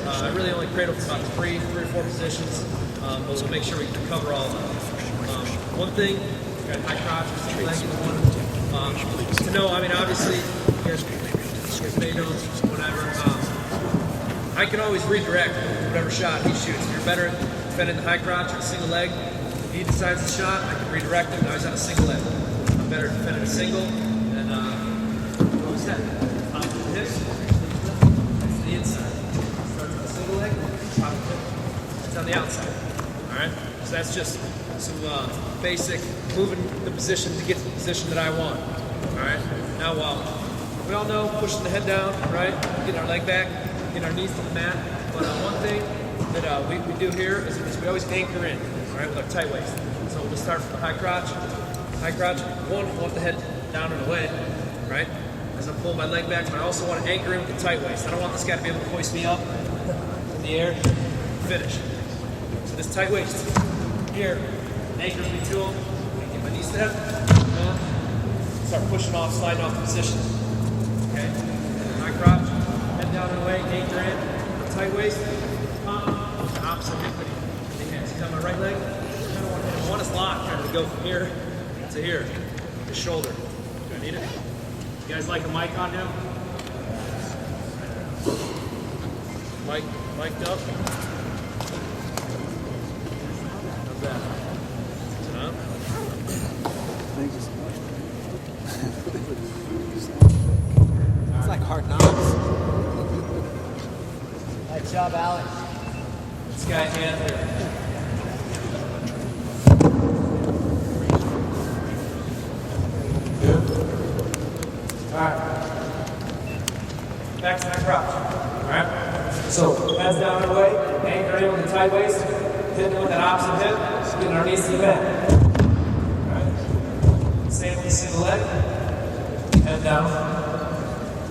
I really only cradle for about three or four positions, but we'll make sure we can cover all of them. One thing, got high crotch or single leg in one. To know, I mean, obviously, there's tomatoes, whatever. I can always redirect whatever shot he shoots. If you're better at defending the high crotch or the single leg, if he decides the shot, I can redirect him. Now he's on a single leg. I'm better at defending a single and throw his head. Top of the hips, to the inside. Starts with the single leg, top of the hip. It's on the outside. Alright? So that's just some basic moving the position to get to the position that I want. Alright? Now, we all know pushing the head down, right? Getting our leg back, getting our knees to the mat. But one thing that we do here is we always anchor in, right, with our tight waist. So we'll just start from the high crotch. High crotch, one, I want the head down and away, right? As I'm pulling my leg back, but I also want to anchor in with the tight waist. I don't want this guy to be able to hoist me up in the air, finish. So this tight waist here anchors me to him. Get my knees to him. Start pushing off, sliding off the position. Okay? High crotch, head down and away, anchor in, tight waist, opposite hip with the hands. He's on my right leg. I want his lock kind of go from here to here, his shoulder. Do I need it? You guys like a mic on him? Mic'd up. How's that? Is it on? It's like hard knocks. Nice job, Alex. This guy hand here. Alright. Back to my crouch. Alright? So, heads down and away, anchor in with the tight waist, hitting with that opposite hip, just getting our knees to the mat. Alright? Same with the single leg. Head down,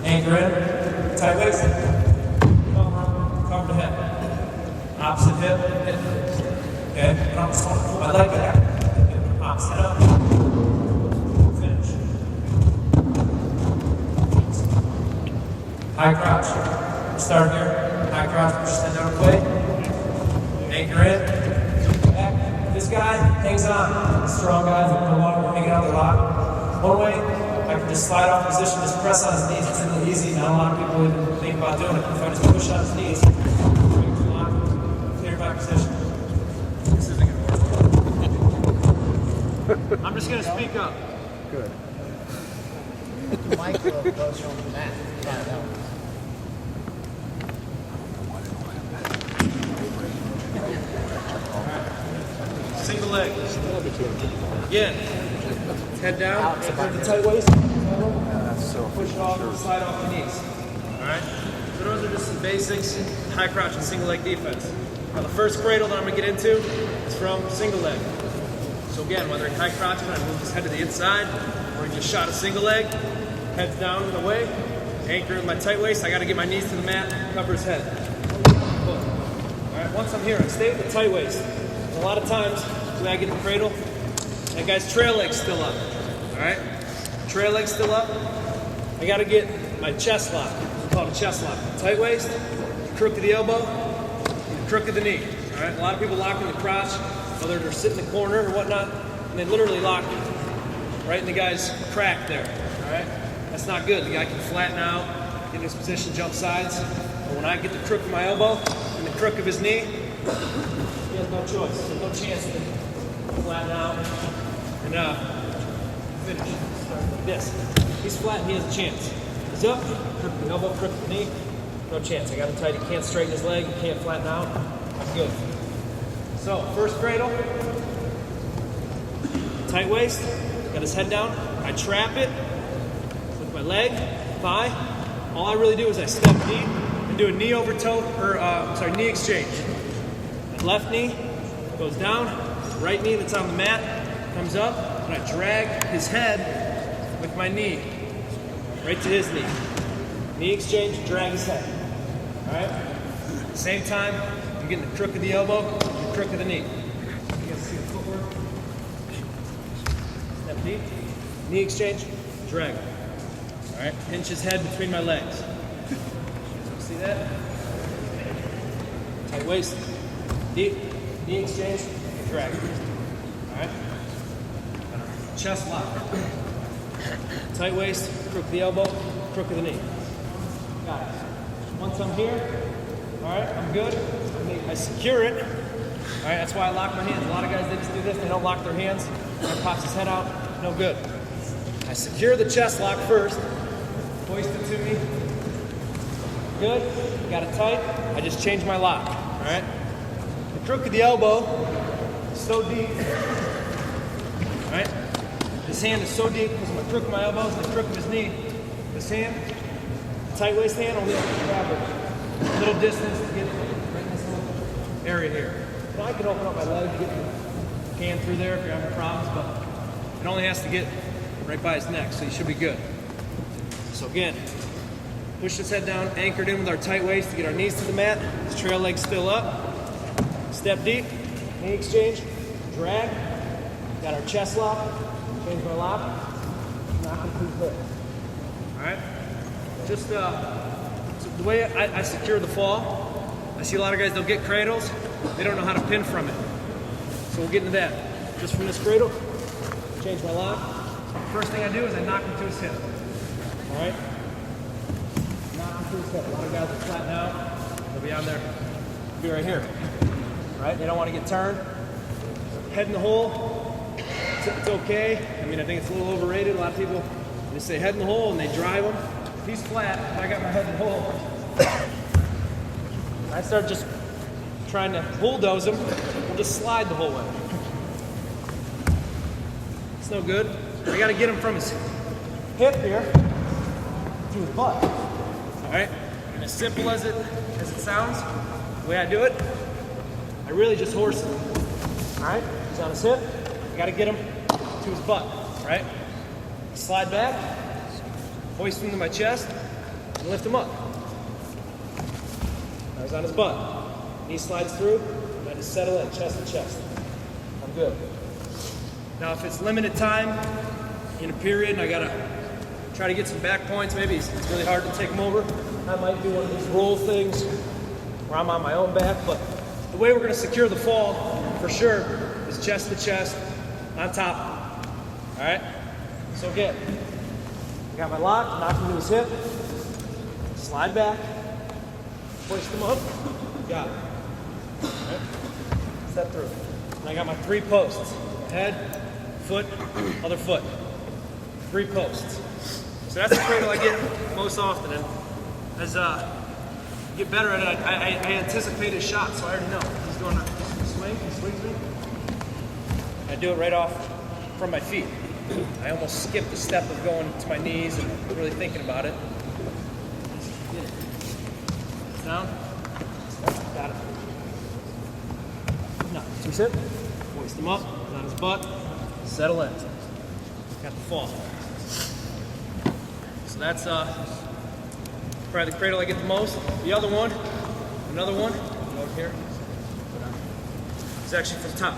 anchor in, tight waist, cover the head. Opposite hip, hit. Okay? And I'm just going to pull my leg back. Opposite up. High crouch. Start here. High crouch, push the head down and away. Anchor in. Back. This guy hangs on. Strong guys that no longer hanging out the lock. One way, I can just slide off position, just press on his knees. It's really easy. Not a lot of people even think about doing it. If I just push on his knees, bring the lock, clear back position. This isn't going to work. I'm just going to speak up. Good. The mic will closer on the mat. Yeah, that one. Single leg. Again. Head down, anchor the tight waist. Push it off, slide off the knees. Alright? So those are just some basics, high crouch and single leg defense. Now the first cradle that I'm going to get into is from single leg. So again, whether in high crouch, I'm going to move his head to the inside, or he just shot a single leg, head's down and away, anchor in my tight waist, I got to get my knees to the mat, cover his head. Alright, once I'm here, I stay with the tight waist. And a lot of times, when I get in the cradle, that guy's trail leg's still up. Alright? Trail leg's still up. I got to get my chest lock. We call it a chest lock. Tight waist, crook of the elbow, and the crook of the knee. Alright? A lot of people lock in the crotch, whether they're sitting in the corner or whatnot, and they literally lock it right in the guy's crack there. Alright? That's not good. The guy can flatten out, get in his position, jump sides. But when I get the crook of my elbow and the crook of his knee, he has no choice. There's no chance to flatten out and finish. Start like this. He's flat and he has a chance. He's up, crook the elbow, crook the knee, no chance. I got him tight. He can't straighten his leg. He can't flatten out. I'm good. So, first cradle. Tight waist. Got his head down. I trap it with my leg, thigh. All I really do is I step deep and do a knee over toe, or knee exchange. My left knee goes down, right knee that's on the mat comes up, and I drag his head with my knee right to his knee. Knee exchange, drag his head. Alright? Same time, I'm getting the crook of the elbow, and the crook of the knee. You guys see the footwork? Step deep, knee exchange, drag. Alright, pinch his head between my legs. See that? Tight waist, deep, knee exchange, and drag. All right? Chest lock. Tight waist, crook of the elbow, crook of the knee. Got it. Once I'm here, all right, I'm good. I secure it. All right, that's why I lock my hands. A lot of guys, they just do this, they don't lock their hands. Guy pops his head out, no good. I secure the chest lock first, hoist it to me. Good, got it tight. I just change my lock, all right? The crook of the elbow is so deep, all right? This hand is so deep because of my crook of my elbow and the crook of his knee. This hand, the tight waist hand, only have to grab a little distance to get right in this little area here. Now I can open up my leg, get the hand through there if you're having problems, but it only has to get right by his neck, so you should be good. So again, push this head down, anchored in with our tight waist to get our knees to the mat. This trail leg still up. Step deep, knee exchange, drag. Got our chest lock, change my lock, knock him through the hip. All right? Just so the way I secure the fall, I see a lot of guys, they'll get cradles, they don't know how to pin from it. So we'll get into that. Just from this cradle, change my lock. First thing I do is I knock him to his hip. All right? Knock him to his hip. A lot of guys will flatten out. They'll be on there. Be right here. All right? They don't want to get turned. Head in the hole. It's okay. I mean, I think it's a little overrated. A lot of people, they say head in the hole and they drive him. If he's flat, if I got my head in the hole, I start just trying to bulldoze him. We'll just slide the whole way. It's no good. I got to get him from his hip here to his butt. All right? And as simple as it sounds, the way I do it, I really just horse him. All right? He's on his hip. I got to get him to his butt. All right? Slide back, hoist him to my chest, and lift him up. Now he's on his butt. Knee slides through, and I just settle in, chest to chest. I'm good. Now if it's limited time in a period and I gotta try to get some back points, maybe it's really hard to take them over, I might do one of these roll things where I'm on my own back, but the way we're gonna secure the fall, for sure, is chest to chest, on top. All right? So again, I got my lock, knock him to his hip, slide back, hoist him up, got it. All right? Step through. And I got my 3 posts. Head, foot, other foot. 3 posts. So that's the cradle I get most often. And as I get better at it, I anticipate his shot, so I already know. He's doing a swing, he swings me. I do it right off from my feet. I almost skip the step of going to my knees and really thinking about it. Down. Got it. No, 2 sit. Hoist him up, on his butt, settle in. Got the fall. So that's probably the cradle I get the most. The other one, another one, over here. It's actually from top.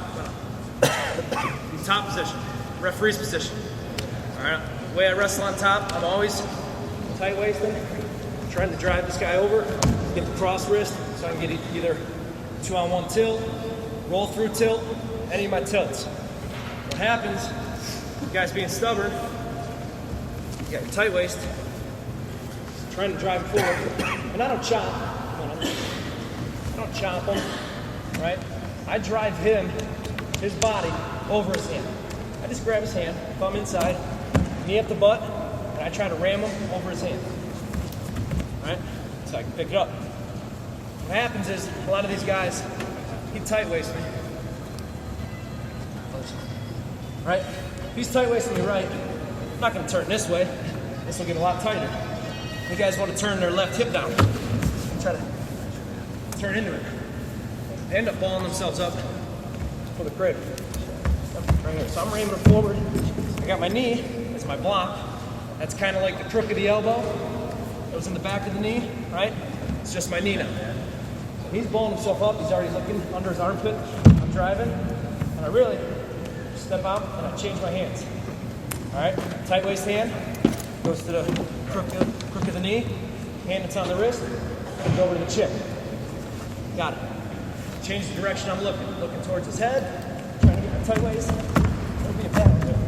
The top position, referee's position. All right, the way I wrestle on top, I'm always tight waisted, trying to drive this guy over, get the cross wrist, so I can get either 2-on-1 tilt, roll through tilt, any of my tilts. What happens, the guy's being stubborn, you got your tight waist, trying to drive him forward, and I don't chop, I don't chop him, right? I drive him, his body, over his hand. I just grab his hand, thumb inside, knee up the butt, and I try to ram him over his hand, right? So I can pick it up. What happens is, a lot of these guys, he tight waist me. Right? If he's tight waisting me right, I'm not going to turn this way. This will get a lot tighter. You guys want to turn their left hip down. Try to turn into it. They end up balling themselves up for the cradle. Right here. So I'm ramming them forward. I got my knee as my block. That's kind of like the crook of the elbow. Goes in the back of the knee, right? It's just my knee now. So he's balling himself up. He's already looking under his armpit. I'm driving. And I really step out and I change my hands. All right? Tight waist hand goes to the crook of the knee. Hand that's on the wrist. And go over to the chin. Got it. change the direction I'm looking towards his head, trying to get my tight waist. It'll be a battle here.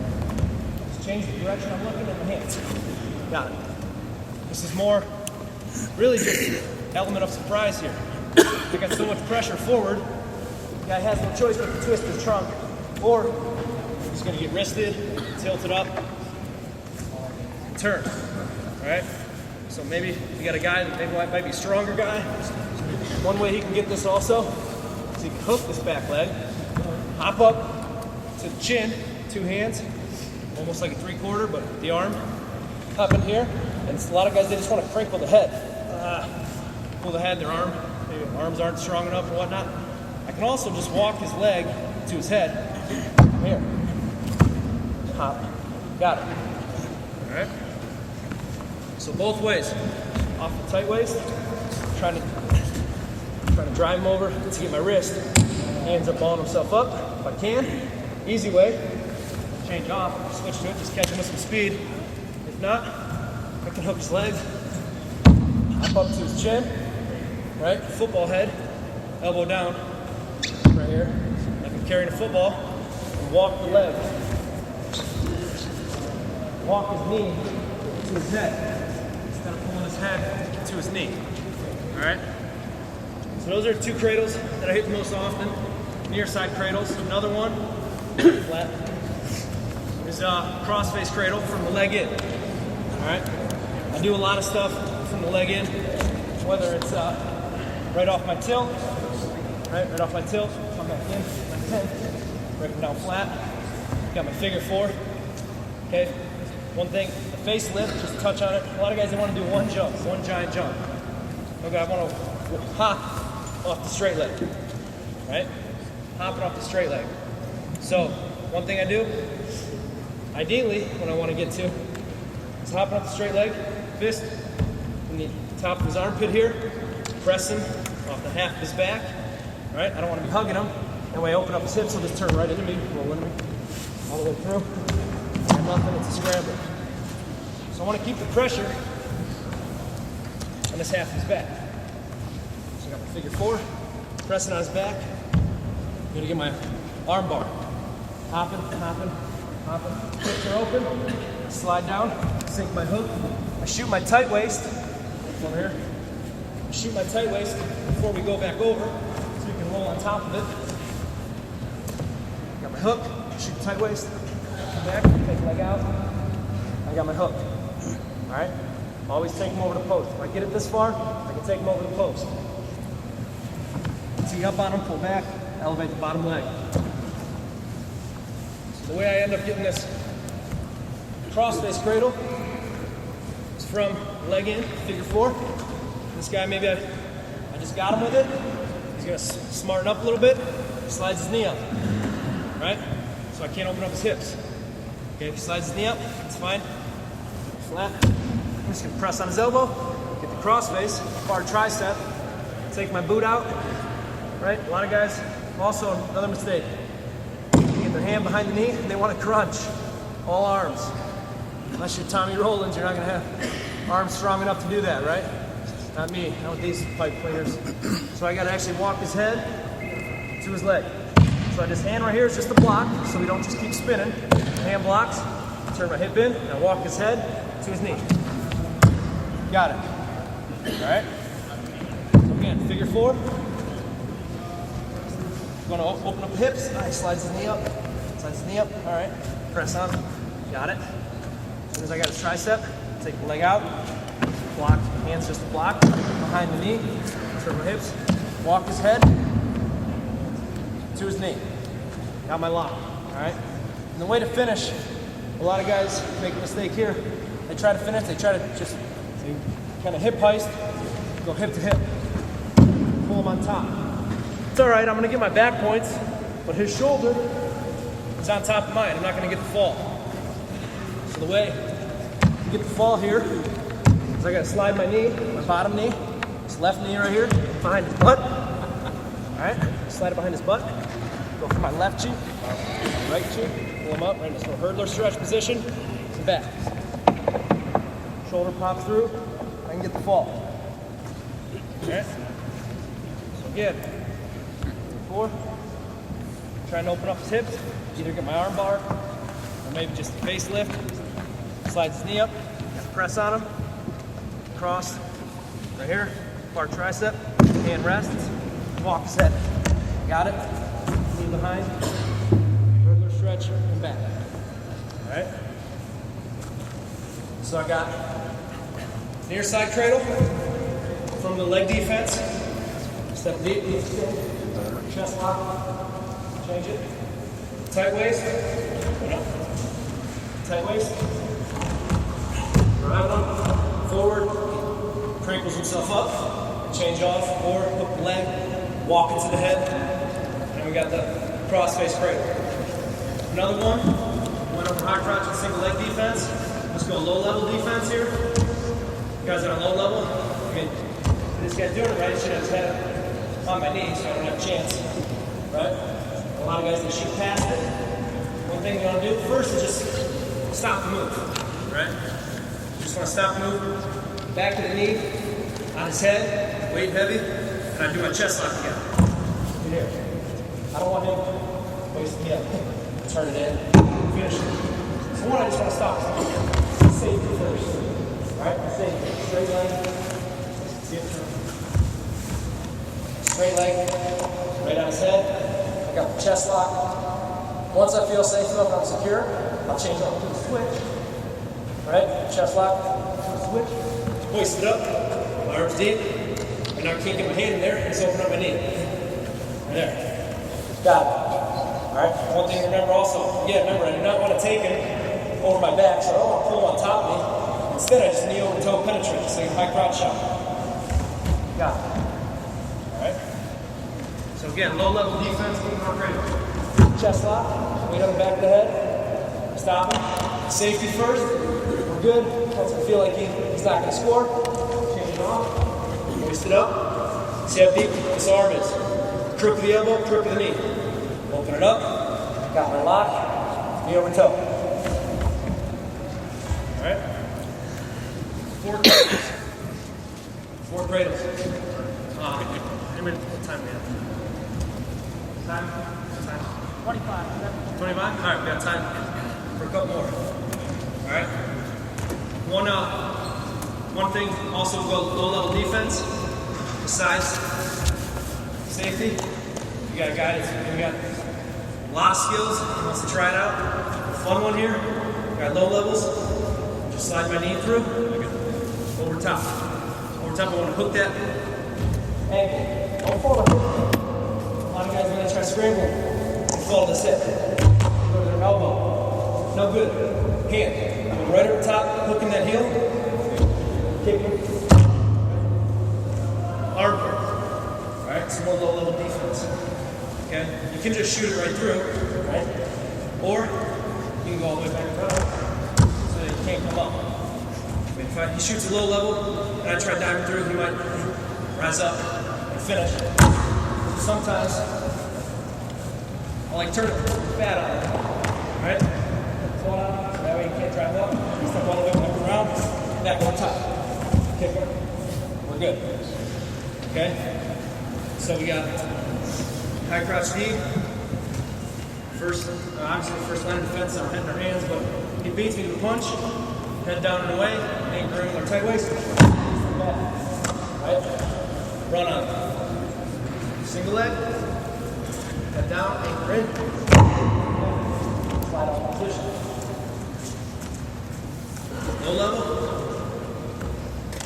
Just change the direction I'm looking at my hands. Got it. This is more really just element of surprise here. I got so much pressure forward, the guy has no choice but to twist his trunk, or he's going to get wristed, tilted up, and turn. All right? So maybe you got a guy that maybe might be a stronger guy. One way he can get this also is he can hook this back leg, hop up to the chin, two hands, almost like a 3/4, but the arm, hop in here, and a lot of guys, they just want to crinkle the head. Pull the head, their arm, maybe their arms aren't strong enough or whatnot. I can also just walk his leg to his head. Here. Hop. Got it. All right? So both ways. Off the tight waist, trying to drive him over to get my wrist. Hands up, balling himself up if I can. Easy way. Change off, switch to it, just catch him with some speed. If not, I can hook his leg, hop up to his chin, right? Football head, elbow down, right here. Like I'm carrying a football, and walk the leg. Walk his knee to his head, instead of pulling his head to his knee. All right? So those are 2 cradles that I hit the most often. Near side cradles. Another one, flat, is a cross-face cradle from the leg in. All right? I do a lot of stuff from the leg in, whether it's right off my tilt, right off my tilt, come back in, like 10, break them down flat, got my figure 4, okay? One thing, the face lift, just touch on it. A lot of guys, they want to do one jump, one giant jump. Okay, I want to hop off the straight leg, right? Hopping off the straight leg. So, one thing I do, ideally, when I want to get to, is hopping off the straight leg, fist in the top of his armpit here, pressing off the half of his back, right? I don't want to be hugging him. That way I open up his hips, he'll just turn right into me, roll into me, all the way through. And nothing, it's a scramble. So I want to keep the pressure on this half of his back. So I got my figure 4, pressing on his back. I'm gonna get my arm bar. Hopping, hopping, hopping. Hips are open, slide down, sink my hook. I shoot my tight waist, over here. I shoot my tight waist before we go back over, so you can roll on top of it. Got my hook, shoot tight waist, come back, take leg out. I got my hook. All right? Always take them over the post. If I get it this far, I can take them over the post. Tee up on them, pull back, elevate the bottom leg. So the way I end up getting this cross-face cradle is from leg in, figure 4. This guy, maybe I just got him with it. He's gonna smarten up a little bit, slides his knee up, right? So I can't open up his hips. Okay, if he slides his knee up, it's fine. Flat. I'm just gonna press on his elbow, get the cross-face, bar tricep, take my boot out, right? A lot of guys, also another mistake, they get their hand behind the knee and they want to crunch, all arms. Unless you're Tommy Rollins, you're not gonna have arms strong enough to do that, right? Not me, not with these pipe cleaners. So I gotta actually walk his head to his leg. So this hand right here is just a block, so we don't just keep spinning. Hand blocks, turn my hip in, and I walk his head to his knee. Got it. All right? So again, figure 4. Gonna open up the hips. Nice, slides his knee up. Slides his knee up. All right. Press on. Got it. As soon as I got his tricep, take the leg out. Block. Hands just a block. Behind the knee. Turn my hips. Walk his head to his knee. Got my lock. All right. And the way to finish, a lot of guys make a mistake here. They try to finish. They try to just kind of hip heist. Go hip to hip. Pull him on top. It's all right, I'm gonna get my back points, but his shoulder is on top of mine. I'm not gonna get the fall. So the way to get the fall here is I gotta slide my knee, my bottom knee, this left knee right here, behind his butt. All right, slide it behind his butt. Go for my left cheek, right cheek, pull him up, right in this little hurdler stretch position, and back. Shoulder pop through, I can get the fall. All right, so again, before. Trying to open up his hips, either get my arm bar or maybe just a face lift. Slides his knee up, press on him, cross, right here, bar tricep, hand rests, walk his head. Got it? Knee behind, regular stretch, and back. All right? So I got near side cradle from the leg defense. Step deep, chest lock, change it. Tight waist, tight waist. Right one, forward, crankles himself up, change off, or hook the leg, walk into the head, and we got the cross-face cradle. Another one, went over high crotch and single leg defense. Let's go low-level defense here. You guys are on low level. I mean, this guy's doing it right. He should have his head on my knees so I don't have a chance, right? A lot of guys, they shoot past it. One thing you want to do first is just stop the move, right? You just want to stop the move, back to the knee, on his head, weight heavy, and I do my chest lock again. In here. I don't want him wasting me up. Turn it in, finish it. So one, I just want to stop. Safety first. Alright, safety. Straight leg. See it through. Straight leg. Right on his head. I got the chest lock. Once I feel safe enough and I'm secure, I'll change up to the switch. Alright, chest lock, switch. Hoist it up. My arms deep. And now I can't get my hand in there. Just open up my knee. Right there. Got it. Alright, one thing to remember also, remember, I do not want to take it over my back, so I don't want to pull on top of me. Instead, I just knee over toe penetrate, so you high crotch shot. Got it. Alright? So again, low level defense, moving our cradle. Chest lock, weight on the back of the head. Stop him. Safety first. We're good. Once I feel like he's not going to score, change it off. Hoist it up. See how deep this arm is. Crook of the elbow, crook of the knee. Open it up. Got my lock. Knee over toe. Alright? 4 cradles. 4 cradles. What time we have? Time? 25. 25? Alright, we got time for a couple more. Alright? One thing also go low level defense. Besides safety, you got guidance. You got a lot of skills. He wants to try it out. Fun one here. Got low levels. Just slide my knee through. Over top. Over top, I want to hook that ankle. Don't fall to hook. A lot of guys, when they try to scramble, they fall to the hip. Go to their elbow. No good. Hand. Go right over top, hooking that heel. Kick it. Arm. Alright, some more low level defense. Okay? You can just shoot it right through, right? Or you can go all the way back around so that you can't come up. I mean, if he shoots a low level and I try diving through, he might rise up and finish. Sometimes I like turn it bad on him. Right? Pull on, that way you can't drive up. Step all the way back around, back on top. Kick him. We're good. Okay? So we got high crouch knee. First, obviously the first line of defense, I'm hitting our hands, but he beats me with a punch. Head down and away, anchor in with our tight waist. Right? Run on. Single leg. Head down, anchor in. Slide off position. Low level.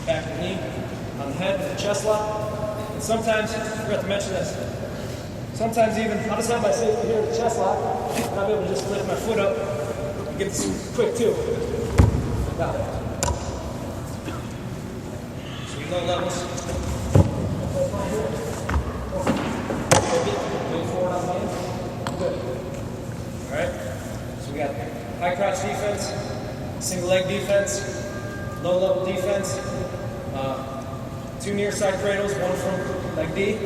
Back of the knee. On the head with the chest lock. And sometimes, I forgot to mention this. Sometimes even, I'll just have my safety here with the chest lock, and I'll be able to just lift my foot up and get this quick too. Got it. So we low levels. Wait forward on the hand. Good. Alright? So we got high crotch defense, single leg defense, low level defense, 2 near side cradles, one from leg D,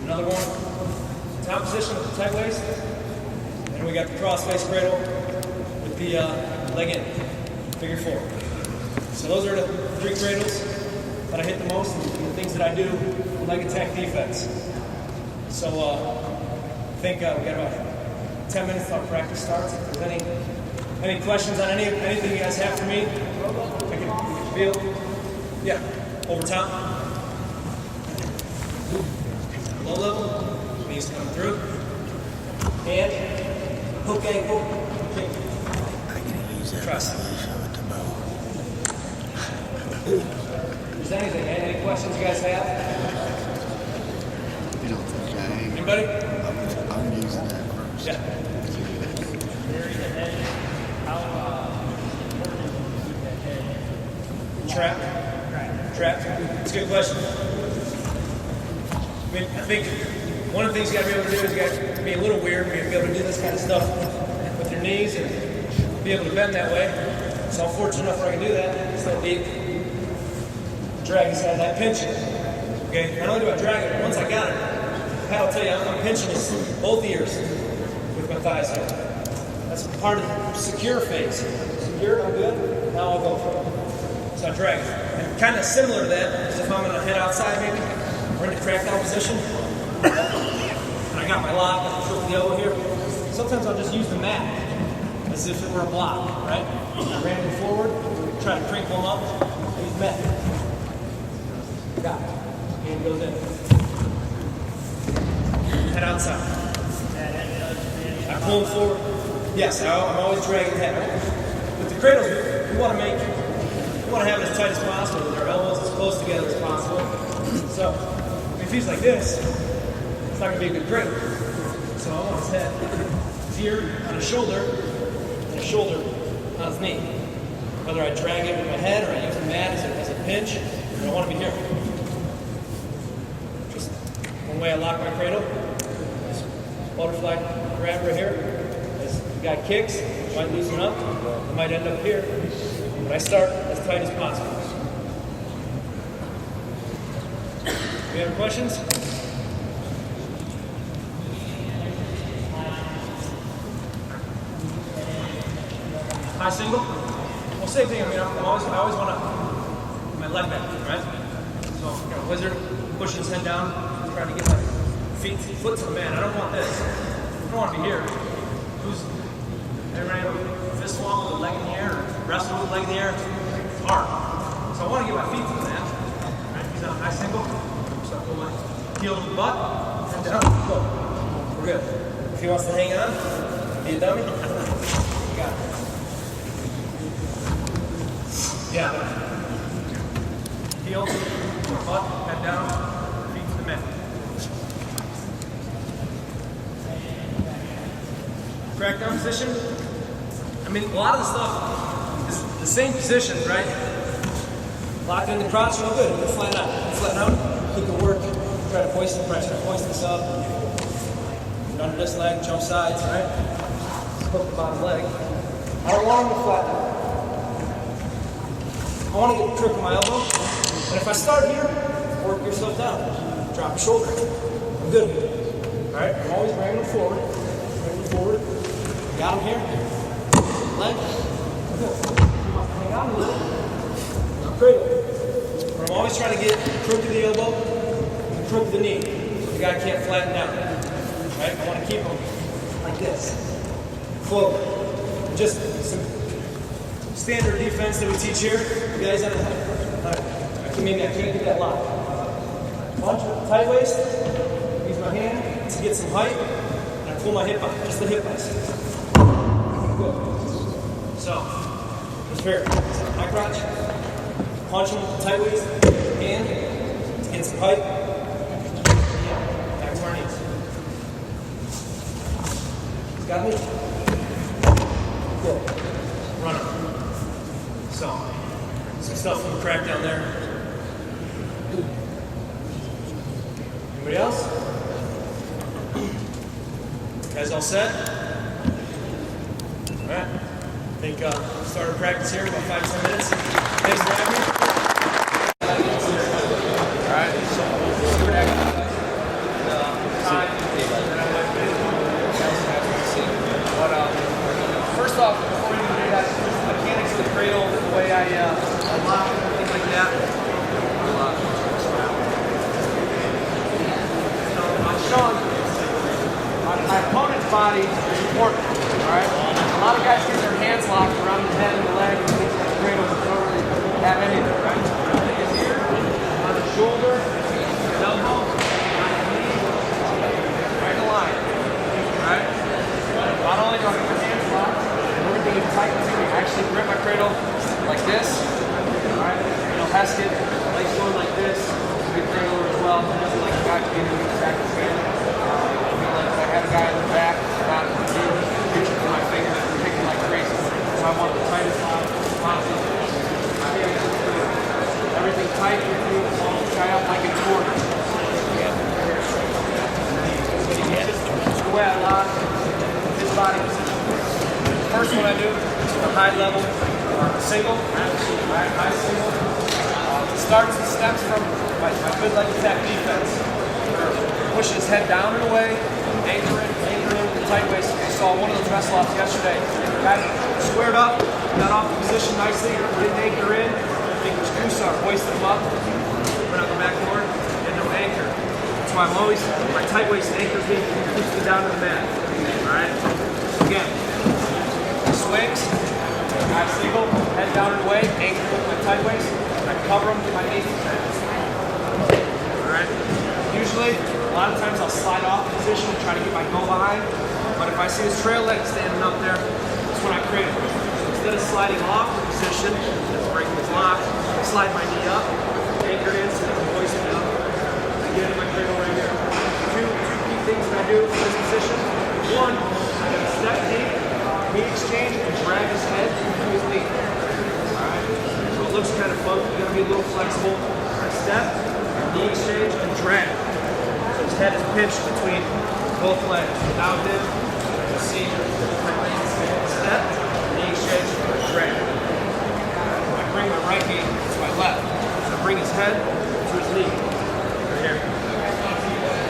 another one top position with the tight waist, and we got the cross face cradle with the leg in, figure 4. So those are the 3 cradles that I hit the most and the things that I do leg attack defense. So I think we got about 10 minutes till practice starts. If there's any questions on anything you guys have for me, I can feel. Yeah, over top. Low level, knees come through. And hook ankle, kick. Trust. Is there anything? Any questions you guys have? You don't think I am. Anybody? I'm using that first. Yeah. Trap. That's a good question. I mean, I think one of the things you got to be able to do is you got to be a little weird, be able to do this kind of stuff with your knees and be able to bend that way. So I'm fortunate enough where I can do that. It's that deep. Drag inside that pinch. Okay, not only do I drag it, but once I got it, I'll tell you, I'm pinching this both ears with my thighs here. That's part of the secure phase. Secure, I'm good. Now I'll go for it. So I drag. And kind of similar to that is if I'm going to head outside maybe, or into crackdown position. And I got my lock, I can the elbow here. Sometimes I'll just use the mat as if it were a block, right? I ram them forward, try to crinkle them up, use the mat. Got it. Hand goes in. Head outside. I pull them forward. Yes, I'm always dragging the head. With the cradles, we want to have it as tight as possible, with our elbows as close together as possible. So, if he's like this, it's not going to be a good cradle. So I want his head here on his shoulder, and his shoulder on his knee. Whether I drag it with my head or I use the mat as a pinch, I want to be here. Just one way I lock my cradle. This butterfly grab right here. As the guy kicks, I might loosen up. I might end up here. But I start as tight as possible. Any other questions? High single? Well, same thing. I mean, I always want to my leg back, right? So, wizard pushing his head down, trying to get my foot to the mat. I don't want this. I don't want to be here. Who's everybody fist swung with the leg in the air, or wrestle with the leg in the air? It's hard. So I want to get my feet to the mat. Right? He's on a high single. So I pull my heel to the butt, and down. Go. We're good. If he wants to hang on, be a dummy. You got it. Yeah. Heel, butt, head down, feet to the mat. Crackdown position. I mean, a lot of the stuff is the same position, right? Lock in the crotch, real good. Look flat out. Flatten out. He can work. Try to hoist the pressure. Hoist this up. Get under this leg, jump sides, right? Hook the bottom leg. How long to flatten out? I want to get the crook of my elbow. And if I start here, work yourself down. Drop your shoulder. I'm good. Alright? I'm always bringing them forward. Bring them forward. Got him here. Leg. Good. Hang on a little. Now cradle. But I'm always trying to get the crook of the elbow and the crook of the knee. So the guy can't flatten down. Right? I want to keep him like this. Float. Just some standard defense that we teach here. You guys have maybe I can't get that lock. Punch with the tight waist. Use my hand to get some height. And I pull my hip up. Just the hip bust. Good. So, just here. High crotch. Punch him with the tight waist. Hand to get some height. Back to our knees. Got me? Good. Running. So, some stuff from the crack down there. Anybody else? You guys all set? All right. I think start our practice here in about 5-10 minutes. Thanks for having me. All right. So, see what happens. But first off, before we do that, the mechanics of the cradle, the way I lock it, things like that. So I'm showing body is important, all right? A lot of guys get their hands locked around the head and the leg and things like cradles that don't really have anything, right? Here, on the shoulder, elbow, on the knee, right in line, all right? Not only do I get my hands locked, everything is tight to me. I actually grip my cradle like this, all right? Heskett likes going like this. He's a good cradler as well. He doesn't like the guy to be in the back of his hand. If I have a guy in the back, not reaching for my fingers and kicking like crazy. So I want the tightest lock possible. Everything tight, tie up like a cord. Just the way I lock his body position. First one I do is a high level single, high single. Starts and steps from my good leg attack defense. Pushing his head down and away, anchor in with the tight waist. I saw one of those wrestle offs yesterday. Guy squared up, got off the position nicely, didn't anchor in. I think it was Kusar, hoisted him up, went on the backboard, and no anchor. That's why I'm always, my tight waist anchors me, keeps me down to the mat. Alright? Again, swings, high single, head down and away, anchor with my tight waist. I cover them to my knee. Alright? Usually, a lot of times I'll slide off the position and try to get my go behind. But if I see his trail leg standing up there, that's when I cradle. Instead of sliding off the position, that's breaking his lock, I slide my knee up, anchor in so I can hoist it up. I get into my cradle right here. Two key things that I do in this position. One, I got to step deep, knee exchange, and drag his head to his knee. It looks kind of funky, you gotta be a little flexible. Step, knee exchange, and drag. So his head is pinched between both legs. Without him, you see step, knee exchange, drag. I bring my right knee to my left. So I bring his head to his knee. Right here.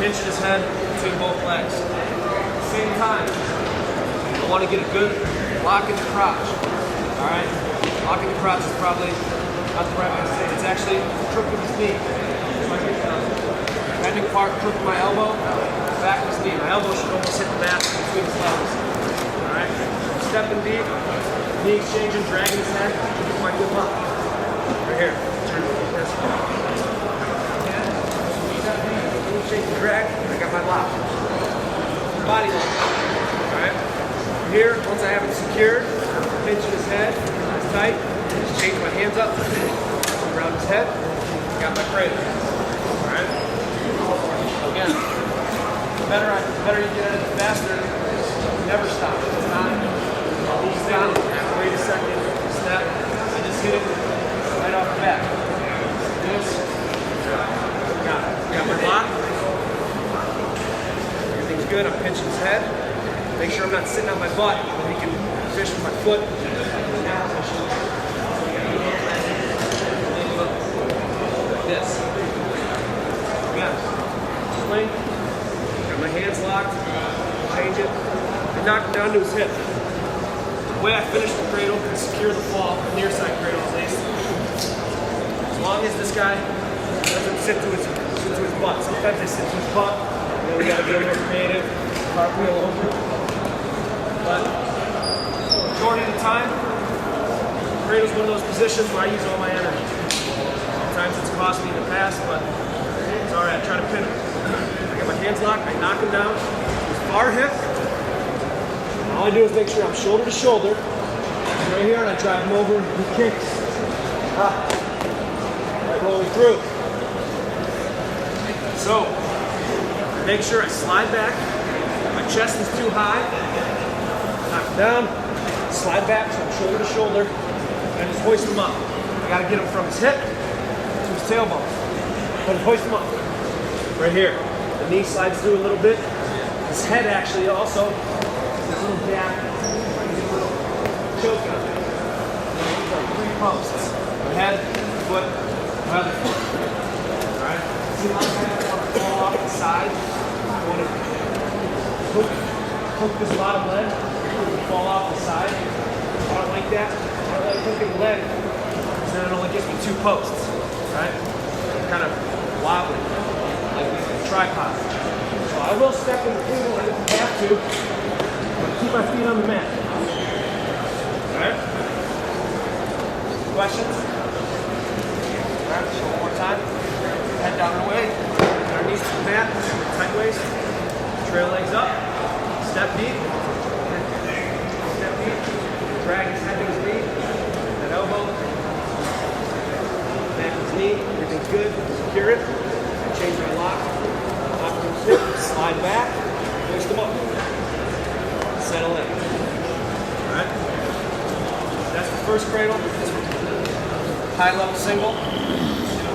Pinching his head between both legs. At the same time, I want to get a good lock in the crotch. Alright? Lock in the crotch is probably not the right way to say it. It's actually crook of his knee. So I get the bending part, crook of my elbow, back of his knee. My elbow should almost hit the mat between his legs. Alright? Stepping deep, knee exchanging, dragging his head, with my good lock. Right here. Turn it like this. Step deep, knee exchange, drag, I got my lock. Body lock. Alright? From here, once I have it secured, pinching his head, tight, just change my hands up, around his head, got my cradle. Alright? Again, the better you get at it, the faster, never stop. It's not, ease down, wait a second, step, I just hit it right off the bat. This, got my lock, everything's good, I'm pinching his head, make sure I'm not sitting on my butt, and he can fish with my foot. This. Again, swing, got my hands locked, change it, and knock him down to his hip. The way I finish the cradle and secure the fall, the near side cradle is ace. As long as this guy doesn't sit to his butt. Sometimes they sit to his butt, you know, we gotta be a little creative, cartwheel over. But majority of the time, cradle's one of those positions where I use all my energy. Sometimes it's cost me in the past, but it's alright, I try to pin him. I get my hands locked, I knock him down, his far hip. All I do is make sure I'm shoulder to shoulder. Right here, and I drive him over, and he kicks. Right rolling through. So, make sure I slide back. My chest is too high. Knock him down, slide back so I'm shoulder to shoulder, and just hoist him up. I gotta get him from his hip to his tailbone. But hoist him up. Right here. The knee slides through a little bit. His head actually also, there's a little gap. I can get a little choke on it. These are 3 posts. My head, foot, my other foot. Alright? See my head, I want to fall off the side. I want to hook this bottom leg, fall off the side. I don't like that. I don't like hooking the leg, because then it only gives me 2 posts. Right? Kind of wobbly, like a tripod. So I will step in the table if I have to. keep my feet on the mat. Alright? Questions? Alright, so one more time. Head down and away. Get our knees to the mat. Tight waist. Trail legs up. Step deep. Step deep. Drag his head to his knee. That elbow. Back to his knee. Everything's good. Secure it. Change my lock. Lock to the hip. Slide back. Push them up. Settle in. Alright? That's the first cradle. High level single.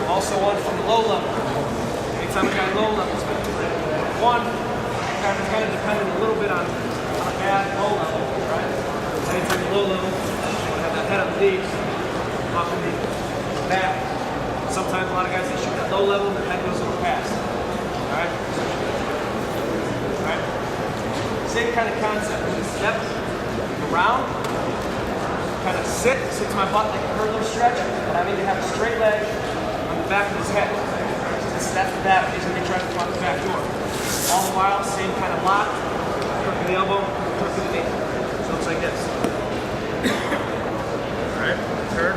Also one from the low level. Anytime we got low levels. One, it's kind of dependent a little bit on a bad low level, right? Anytime you're low level, you have that head on the knees, off the knee, back. Sometimes a lot of guys they shoot at low level and the head goes over past. Alright? Alright? Same kind of concept. Step around, kind of sit to my butt like a hurdler stretch, but I need to have a straight leg on the back of his head. That's the bat. He's going to be trying to come out the back door. All the while, same kind of lock, crook of the elbow, crook of the knee. So it looks like this. Alright, turn.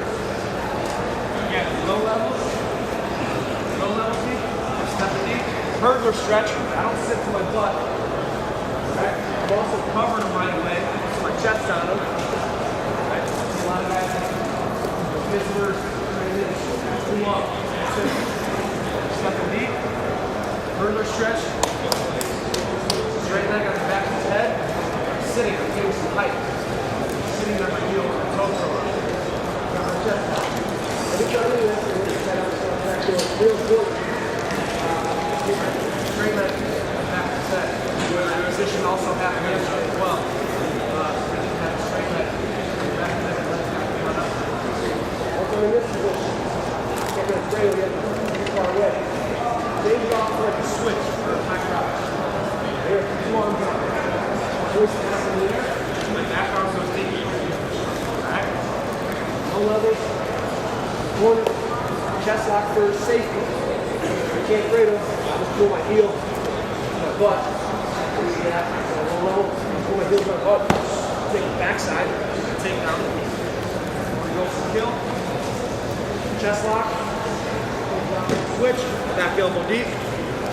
Again, low level knee, step the knee. Hurdler stretch. I don't sit to my butt. Right? I'm also covering him right away. Put my chest on him. Right? A lot of guys have Pittsburgh training too long. Step the knee. Hurdler stretch. Straight leg on the back of his head. Sitting, I'm getting some height. Sitting on my heels and toes are on. Got my chest out. Every time I do this, I'm going to set up so I'm back door real good. Straight leg on the back of his head. The position also have a hamstring as well. I just have a straight leg on the back of his head. Let's come on up. Also in this position, can't really cradle yet, too far away. Maybe off for like a switch for a high crouch. Here, two arms up. Twist it up in the air. My back arm goes deep. Alright? Low levels. Corner. Chest lock for safety. I can't cradle. I just pull my heel, my butt. See that? Low level. Pull my heel to my butt. Take the backside. Take down. Go for kill. Chest lock. Switch. Back elbow deep.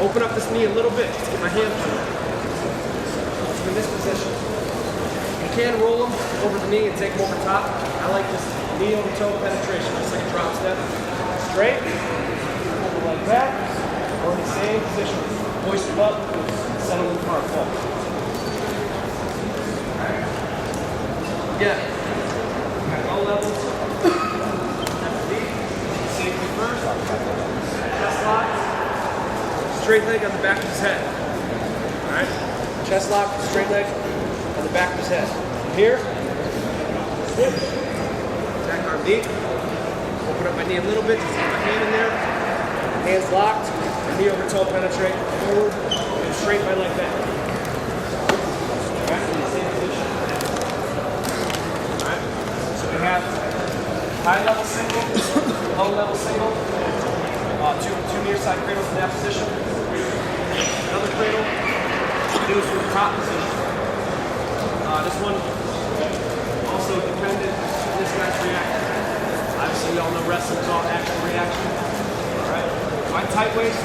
Open up this knee a little bit. Just get my hand through it. In this position. You can roll them over the knee and take them over top. I like this knee over toe penetration. It's like a drop step. Straight. Pull the leg back. Or in the same position. Hoist them up. Settle in the car. Fall. Alright. Again. Low levels. Deep. Safety first. Chest lock. Straight leg on the back of his head. Alright? Chest lock, straight leg on the back of his head. From here, switch. Back arm deep. Open up my knee a little bit, just get my hand in there. Hands locked. Knee over toe penetrate. Forward. And straight my leg back. Alright? In the same position. Alright? So we have high level single, low level single. Two near side cradles in that position. Another cradle. Do this from the top position. This one also dependent on this guy's reaction. Obviously, we all know wrestling is all action reaction. All right. So I tight waist,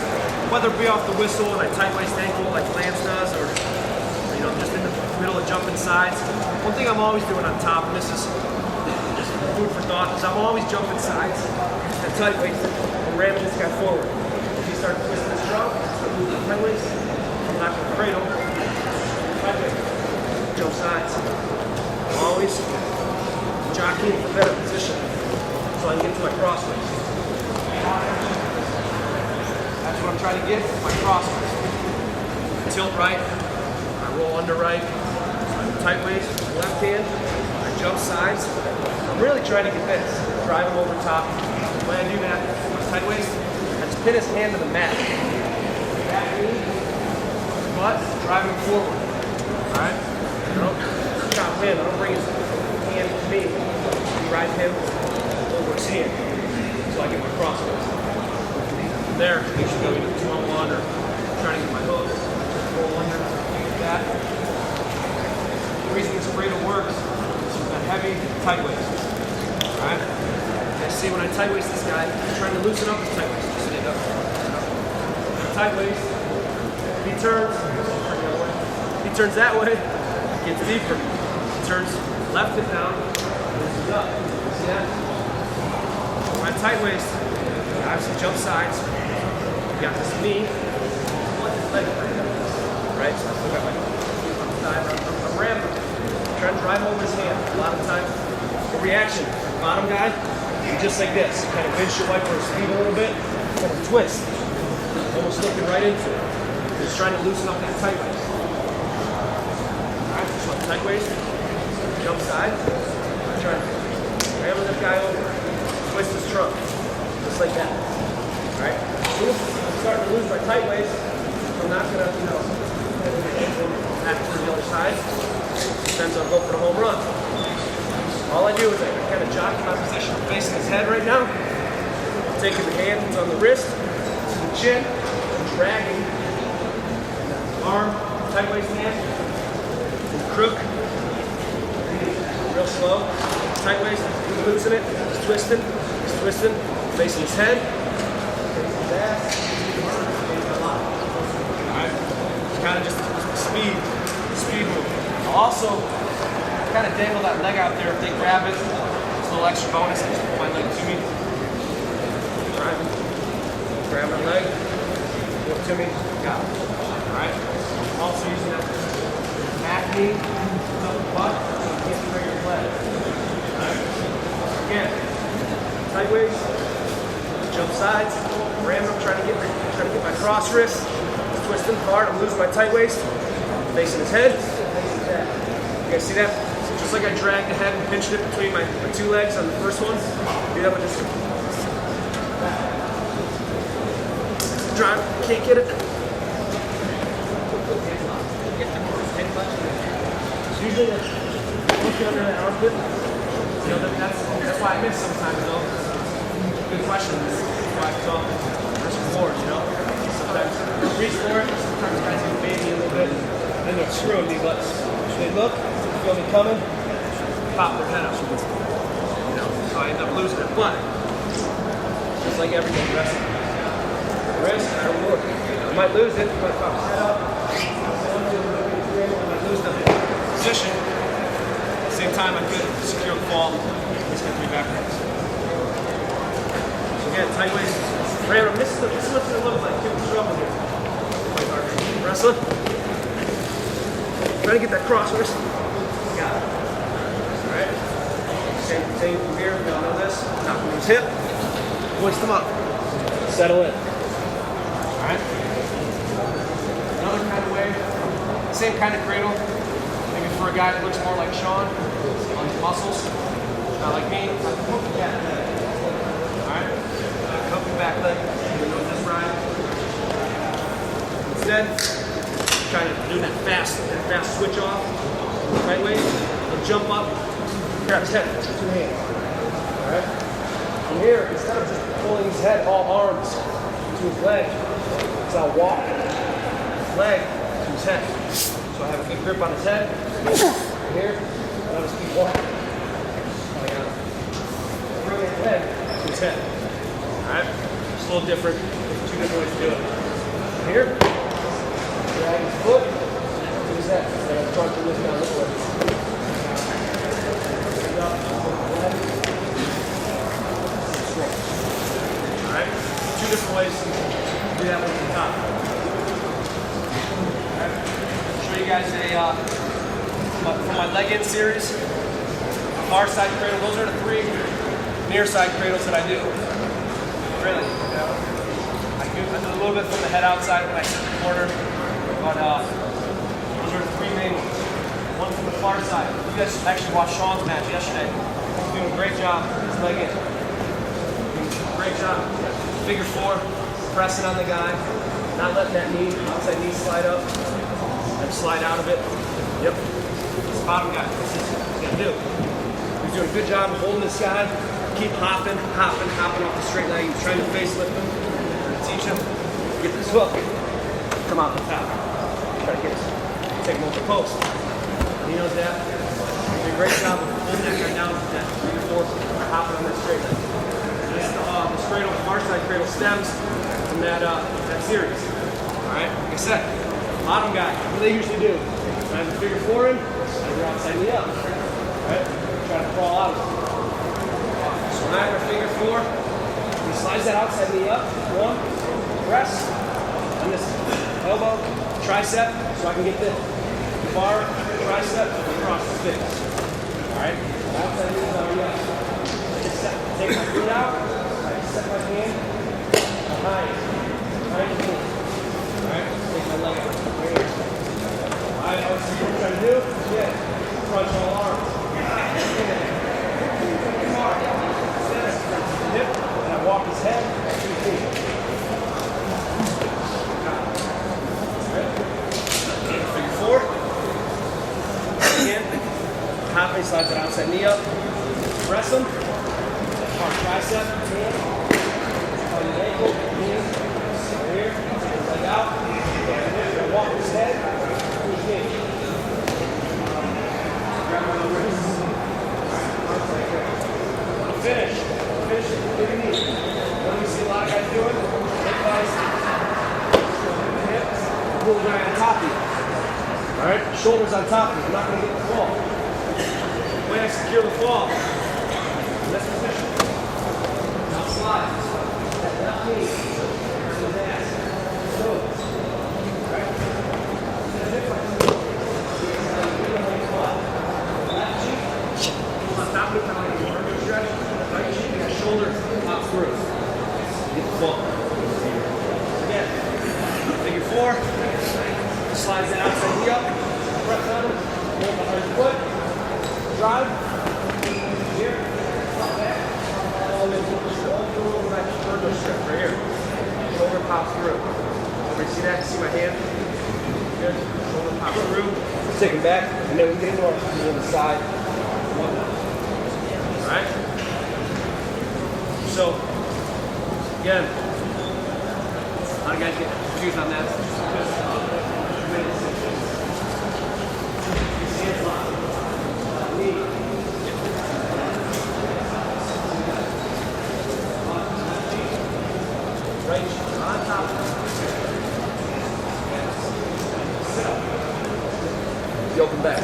whether it be off the whistle and I tight waist ankle like Lance does, or just in the middle of jumping sides. One thing I'm always doing on top, and this is just food for thought, is I'm always jumping sides and tight waist. Ramming this guy forward. If he starts twisting his trunk, start moving my waist, I'm not going to cradle. Tight waist. Jump sides. Always jockeying for better position so I can get to my cross waist. That's what I'm trying to get, my cross waist. Tilt right, I roll under right, tight waist, left hand, I jump sides. I'm really trying to get this. Drive him over top. When I do that, tight waist, I just pin his hand to the mat. Back knee, butt, driving him forward. Alright? I don't chop him, I don't bring his hand to me. I drive him over his hand. So I get my cross waist. From there, I usually go either 2-on-1 or trying to get my hook. Roll under, like that. The reason heavy tight waist. All right. You see when I tight waist this guy, I'm trying to loosen up his tight waist. Loosen it up. Tight waist. He turns. He turns that way. Gets deeper. He turns left hip down. Loosens up. See that? My tight waist. I have some jump sides. You got this knee. Right? So I got my side. I'm ramming. Trying to drive over his hand. A lot of times, the reaction. Bottom guy, just like this. Kind of windshield wiper speed a little bit. Kind of twist. Almost looking right into it. Just trying to loosen up that tight waist. Alright, so tight waist. Jump side. I'm trying to ram that guy over. Twist his trunk. Just like that. Alright? I'm starting to lose my tight waist. I'm not going to, after the other side. Sometimes I'll go for the home run. All I do is I kind of jockey my position. I'm facing his head right now. Taking the hands on the wrist, to the chin, dragging. Arm, tight waist hand, and crook. Real slow. Tight waist, he's loosening it, he's twisting, facing his head, facing his ass. Alright, it's kind of just speed move. I'll also kind of dangle that leg out there if they grab it. It's a little extra bonus. I just put my leg to me. Alright, grab my leg, pull it to me, got it. Alright, I'm also using that back knee, double butt, so it gets through your leg. Alright, again, tight waist, jump sides, ram up, trying to get my cross wrist, twisting hard, I'm losing my tight waist, facing his head, facing his head. You guys see that? So just like I dragged the head and pinched it between my two legs on the first one, do that with this. Drive, can't get it. Usually looking under that armpit. You know, that's why I miss sometimes though. Good question. That's why it's all risk reward, you know? Sometimes reach for it, sometimes guys can bait me a little bit, and then they're screwing me, but they look, feel me coming, pop their head up. You know, so I end up losing it. But just like everything, rest, I reward. I might lose it, but if I set up, I might lose the position. At the same time, I could secure the fall. It's going to be backwards. So again, tight waist, random. This is what it's going to look like. Keep trouble here. Wrestler. Trying to get that cross wrist. Got it. All right. Same from here. We all know this. Knock him his hip. Hoist him up. Settle in. All right. Another kind of way. Same kind of cradle. Maybe for a guy that looks more like Sean on his muscles. Not like me. Yeah. All right. Comfy back leg. Even though this ride. Instead, trying to do that fast switch off. Right waist. He'll jump up. Grab his head. Two hands. All right. From here, instead of just pulling his head, all arms to his leg, so I'll walk his leg to his head. So I have a good grip on his head. Here, and I'll just keep walking. Bring his leg to his head. Alright? It's a little different. Two different ways to do it. Here, drag his foot to his head. Then I'm trying to lift down this way. Alright? Two different ways to do that one from the top. Alright? Show you guys from my leg in series. Far side cradle. Those are the three near side cradles that I do. Really. You know? I do a little bit from the head outside when I sit in the corner. But those are the three main ones. One from the far side. You guys actually watched Sean's match yesterday. He's doing a great job. His leg in. Great job. Figure four, pressing on the guy, not letting that knee, outside knee slide up, and slide out of it. Yep. This bottom guy, this is what he's gonna do. He's doing a good job of holding this guy, keep hopping off the straight leg. He's trying to facelift him, teach him, get this hook, come out the top. Try to get take him over the post. He knows that. great job of holding that guy down with that 3 to 4 by hopping on that straight leg. This is the cradle, far side cradle stems from that series. All right, like I said, bottom guy, what do they usually do? Try to figure 4 in, slide your outside knee up. All right, try to crawl out of it. So now I figure 4, he slides that outside knee up, 1, press, on this elbow, tricep, so I can get the bar, tricep, across the face. All right, outside knee is on yes. Take my foot out, I set my hand behind the knee. All right, take my leg out. All right, what I'm trying to do, yeah, crunch all arms. Hip, and I walk his head 2 feet. Figure 4. Again, hopping, slides that outside knee up. Press him. Hard tricep, hand. On the ankle, knee. Right here. Leg out. And walk his head. Push knee. Grab my wrist. Finish. Finish it. Big knee. What do we see a lot of guys doing? Hip flies. Hips. Pull the guy on top of you. Alright? Shoulders on top of you. I'm not going to get the fall. The way I secure the fall. This position. Now slide. That left knee. To the ass. Toes. Alright? Left cheek. On top of it. Stretch. Right cheek. And shoulders pop through. Get the fall. Again. Figure 4. Slides that outside knee up. Press on him. Hold behind your foot. Drive. Here. Pop back. All the way through that shoulder strip right here. Shoulder pops through. Everybody see that? See my hand? Good. Shoulder pops through. Take him back. And then we get into our on the side. Alright? So, again, a lot of guys get confused on that. Right on top. Sit up. Yoke him back.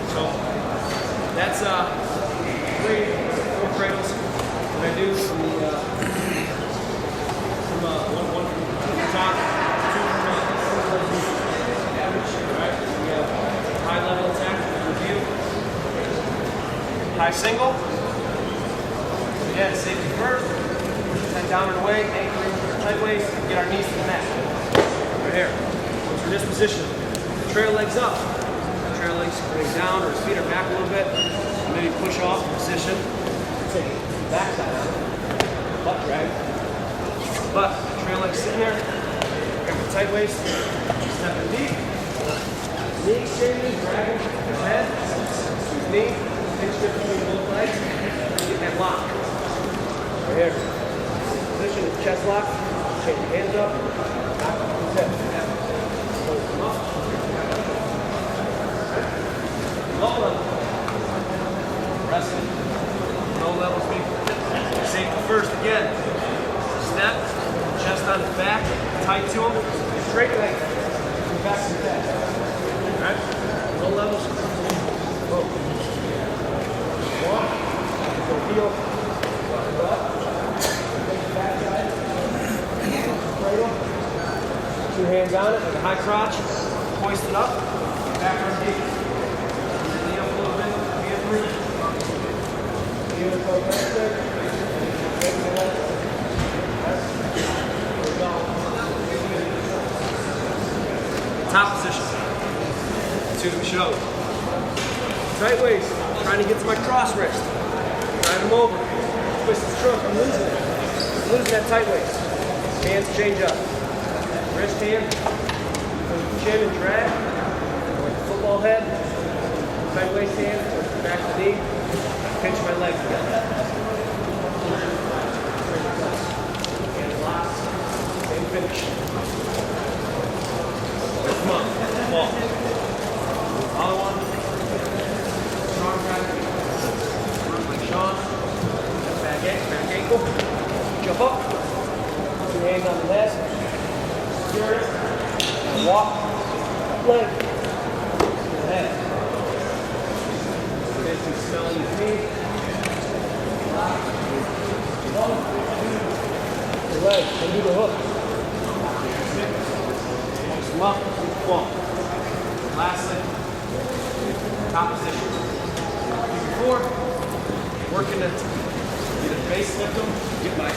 So that's 3 4 cradles. What I do from the one from the top, 2 from average. All right. We have high level attack review. High single. Again, safety first, push the head down and away, anchoring sideways, get our knees to the mat. Right here. Once we're in this position, trail legs up. Trail legs going down or his feet are back a little bit. Maybe push off the position. Take the back side out. Butt drag. But trail legs sitting there. Grab the tight waist. Step in deep. Knee exchanging, dragging the head. Knee. Pinch grip between both legs. Get that lock. Right here. Position is chest lock. Change your hands up. Step. Hold them up. Low level. Wrestling. Low level speed. Safety first again. Step. Chest on his back. Tight to him. Straight leg. Back to the back. Alright? Low levels. Whoa. 1. Go heel. Up. Cradle. 2 hands on it, like a high crotch. Hoist it up. Back on deep. Knee up a little bit. Hand through. Heel to go back there. Top position. 2 we showed. Tight waist. Trying to get to my cross wrist. Drive him over. Twist his trunk. I'm losing it. I'm losing that tight waist. Hands change up. Wrist hand. Chin and drag. Like a football head. Tight waist hand. Back to knee. Pinch my leg together. Hands locked. Same finish. Come on. Come on. hands on the head. Secure it. And walk. Leg. To the head. Basically smelling your feet. Your leg. And do the hook. Come up. One. Lastly, top position. Before, working to get a base lift them, get my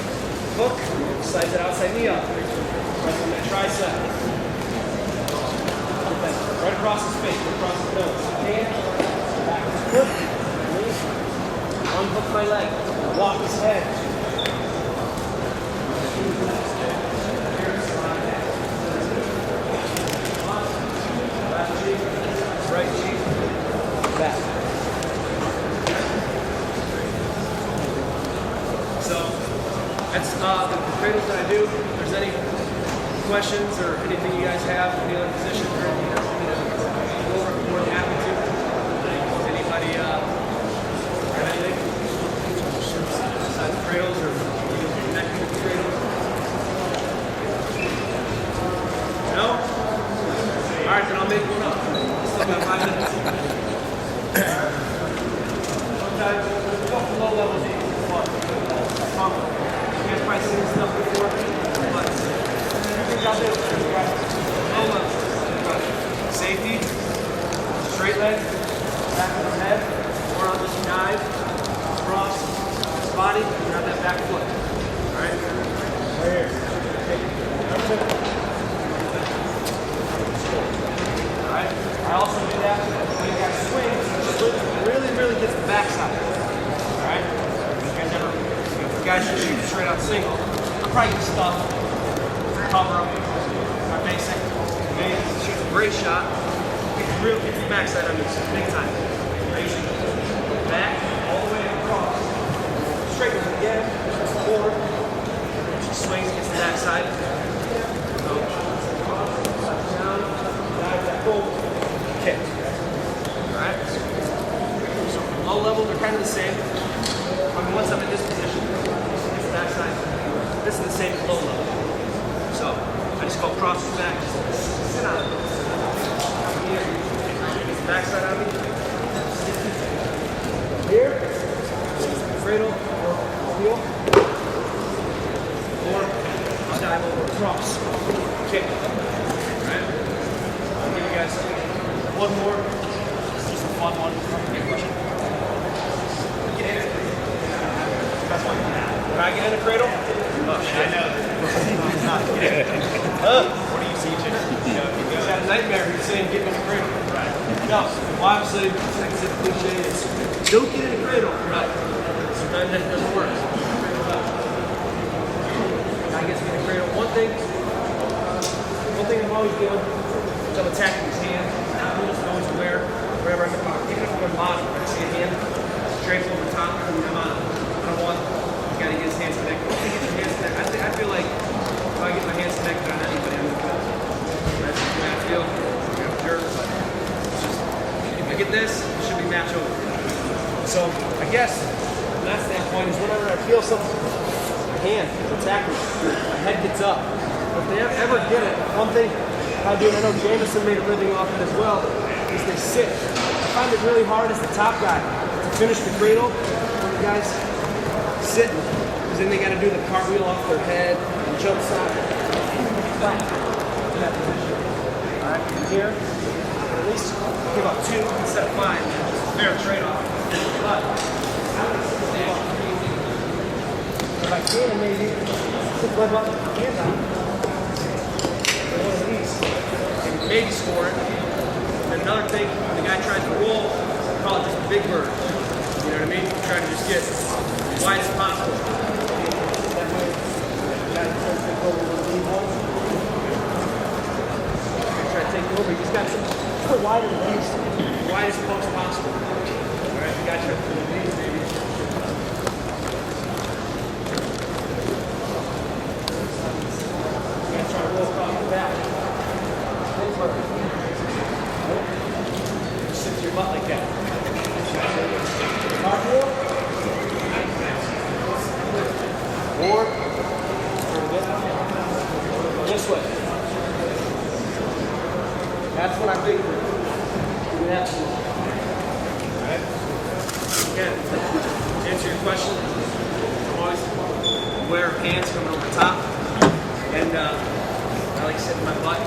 hook, slide that outside knee up, press on that tricep. Get that right across his face, right across his nose. Hand, back his foot, knee, unhook my leg, walk his head. Left cheek, right cheek, back. So that's the cradles that I do. If there's any questions or anything you guys have, any other positions or anything else you need to go over, I'm more than happy to. Anybody got anything besides cradles or connecting with the cradles? No? All right, then I'll make one up. Still got 5 minutes. Sometimes low level is fun. You guys probably seen this stuff before, but low level. Safety, straight leg, back of the head, or on this dive, cross, body, grab that back foot. All right? Right here. Alright, I also do that when you guys swing, really gets the backside. Alright? You guys ever, if you guys should shoot straight out single, I'm probably gonna stuff, cover up, my basic, shoot a great shot, gets the backside on me, big time. Right? Back, all the way across, straight with it again, forward, she swings, gets the backside. Kick. Alright? So from low level, they're kind of the same. Once I'm in this position, it's the backside. This is the same as low level. So I just go across his back, just sit on it. Here, get the backside on me. Here, cradle or wheel. Or I'll dive over across. Kick. Alright? I'll give you guys one more. It's just a fun one. Get in it. When I get in a cradle, oh shit. I know. What are you teaching? You got a nightmare you're saying get in a cradle. Right. No. Well, obviously, like I said, the cliche is don't get in a cradle. Right. Sometimes that doesn't work. I guess get in a cradle. One thing I'm always doing is I'm attacking his hand. I'm always aware wherever I'm even if I'm on bottom, I see a hand straight over the top, I'm on. I don't want you gotta get his hands connected. Once you get your hands connected, I feel like if I get my hands connected on anybody, I'm gonna that's the way I feel. I'm jerk, but it's just if I get this, it should be match over. So I guess from that standpoint is whenever I feel something, my hand is attacking, my head gets up. If they ever get it, one thing I do, I know Jameson made a living off it as well, is they sit. I find it really hard as the top guy to finish the cradle when the guys sitting, because then they got to do the cartwheel off their head and jump side. Flat in that position. All right, from here, at least give up 2 instead of 5. It's a fair trade-off. But if I can, maybe put my hands on one of these. Maybe score it. And another thing, when the guy tries to roll, call it just a big bird. You know what I mean? Try to just get as wide as possible. That way, the guy tries to take over the lead one. Try to take over. He's got some wider leads, the widest post possible. All right, the guy tries to do the lead, maybe. You gotta try to roll across the back. Sit to your butt like that. Cartwheel. Or turn it. this way. That's what I'm thinking. Alright? Again, to answer your question, I'm always aware of hands coming over the top. And I like sitting my butt.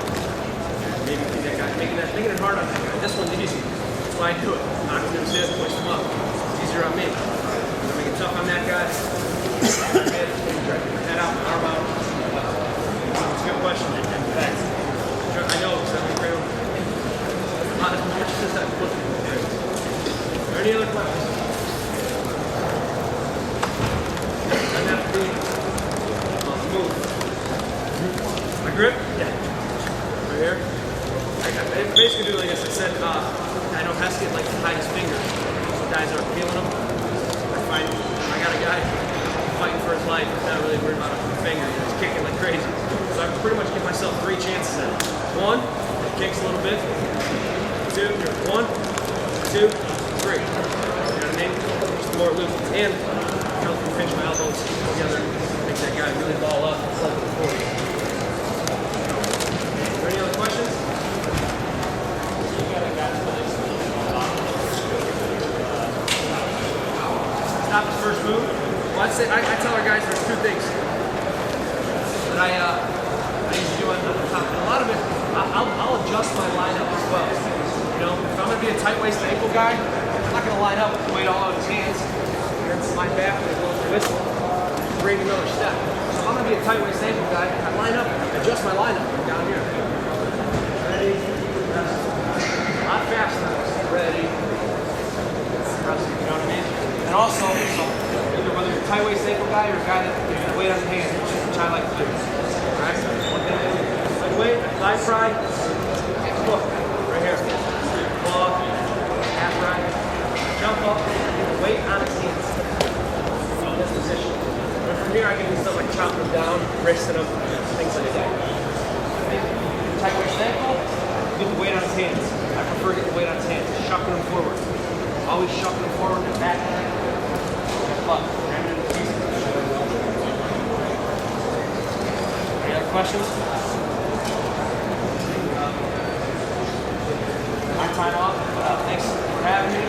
Maybe that guy, making it hard on that guy. This one's easy. That's why I do it. Knock him to his head, push him up. It's easier on me. I'm make it tough on that guy. Head out, arm out. It's a good question. In fact, I know because I've been cradled a lot of matches since I've looked at it. Are there any other questions? Doesn't have to be smooth. My grip? Yeah. Right here. I basically do like this. I said, I know Heskett likes to hide his fingers. So guys aren't feeling them. I got a guy fighting for his life. He's not really worried about a finger. He's kicking like crazy. So I pretty much give myself 3 chances at it. 1, it kicks a little bit. 2, 1, 2, 3. You know what I mean? Just more loose. And I can pinch my elbows together. Make that guy really ball up. It's like the 40. Are there any other questions? Stop his first move. Well, I tell our guys there's 2 things that I usually do on the top. And a lot of it, I'll adjust my lineup as well. You know, if I'm going to be a tight waist ankle guy, I'm not going to line up with the weight all out of his hands against my back and go through this one. Bring another step. So if I'm going to be a tight waist ankle guy, I line up, adjust my lineup down here. Ready? A lot faster. Ready? You know what I mean? And also, either whether you're a tight waist ankle guy or a guy that you weight on the hand, which I like to do. Alright? Light weight, thigh fry, look, right here. Pull up, half fry, jump up, weight on his hands. In this position. But from here I can do stuff like chopping them down, wristing them, things like that. Tight waist ankle, get the weight on his hands. I prefer getting the weight on his hands, shucking them forward. Always shucking them forward and back. Up. Any other questions? My time off. Thanks for having me.